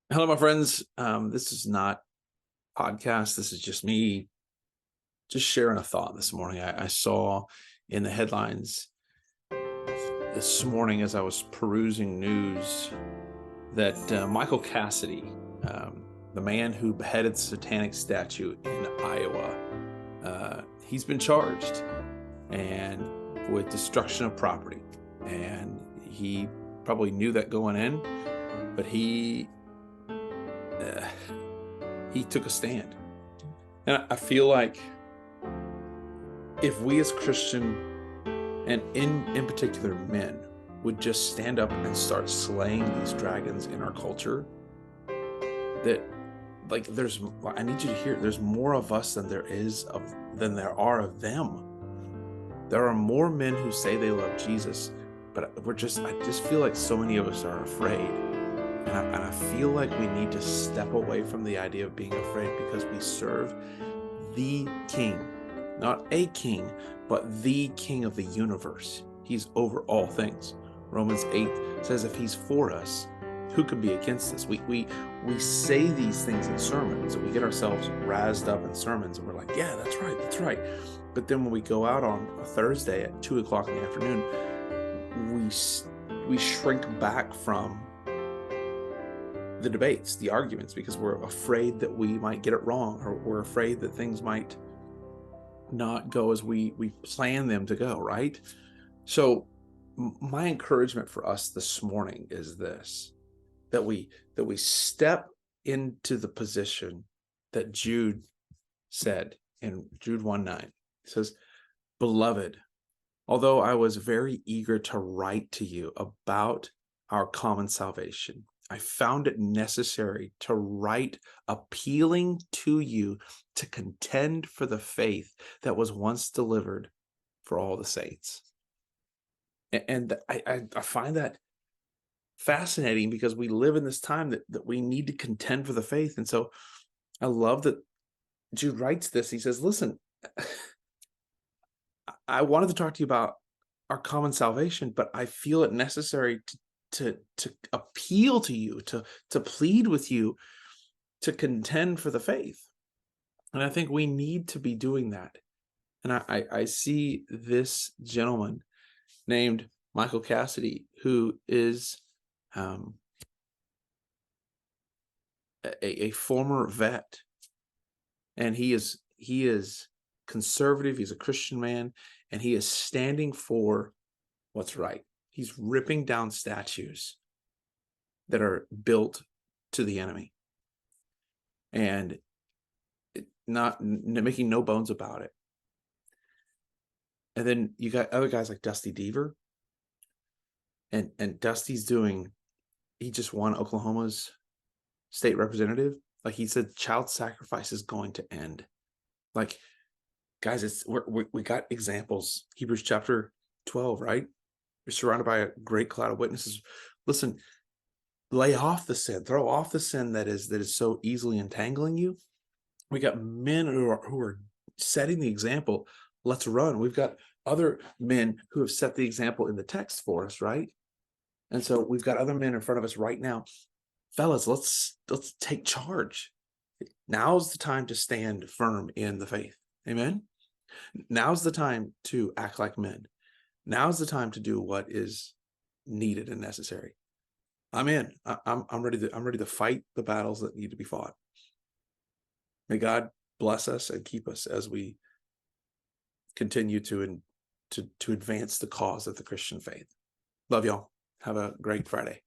Hello, my friends. This is not a podcast. This is just me just sharing a thought this morning. I saw in the headlines this morning as I was perusing news that Michael Cassidy, the man who beheaded the Satanic statue in Iowa, he's been charged and with destruction of property. And he probably knew that going in, but he took a stand. And I feel like if we as Christian, and in particular men, would just stand up and start slaying these dragons in our culture, that I need you to hear, there's more of us than there are of them. There are more men who say they love Jesus, but I just feel like so many of us are afraid. And I feel like we need to step away from the idea of being afraid, because we serve the King, not a king, but the King of the universe. He's over all things. Romans 8 says, if he's for us, who can be against us? We say these things in sermons, and we get ourselves razzed up in sermons, and we're like, yeah, that's right. But then when we go out on a Thursday at 2 o'clock in the afternoon, we shrink back from the debates, the arguments, because we're afraid that we might get it wrong, or we're afraid that things might not go as we plan them to go, right? So my encouragement for us this morning is this, that we step into the position that Jude said in Jude 1:9. It says, beloved, although I was very eager to write to you about our common salvation, I found it necessary to write appealing to you to contend for the faith that was once delivered for all the saints. And I find that fascinating, because we live in this time that we need to contend for the faith. And so I love that Jude writes this. He says, listen, I wanted to talk to you about our common salvation, but I feel it necessary to appeal to you, to plead with you, to contend for the faith. And I think we need to be doing that. And I see this gentleman named Michael Cassidy, who is a former vet, and he is conservative. He's a Christian man, and he is standing for what's right. He's ripping down statues that are built to the enemy, and not making no bones about it. And then you got other guys like Dusty Deaver, and Dusty's he just won Oklahoma's state representative. Like, he said, child sacrifice is going to end. Like, guys, we got examples. Hebrews chapter 12, right? You're surrounded by a great cloud of witnesses. Listen, lay off the sin, throw off the sin that is so easily entangling you. We got men who are setting the example. Let's run. We've got other men who have set the example in the text for us, right? And so we've got other men in front of us right now. Fellas, let's take charge. Now's the time to stand firm in the faith. Amen. Now's the time to act like men. Now's the time to do what is needed and necessary. I'm in. I'm ready to fight the battles that need to be fought. May God bless us and keep us as we continue to advance the cause of the Christian faith. Love y'all. Have a great Friday.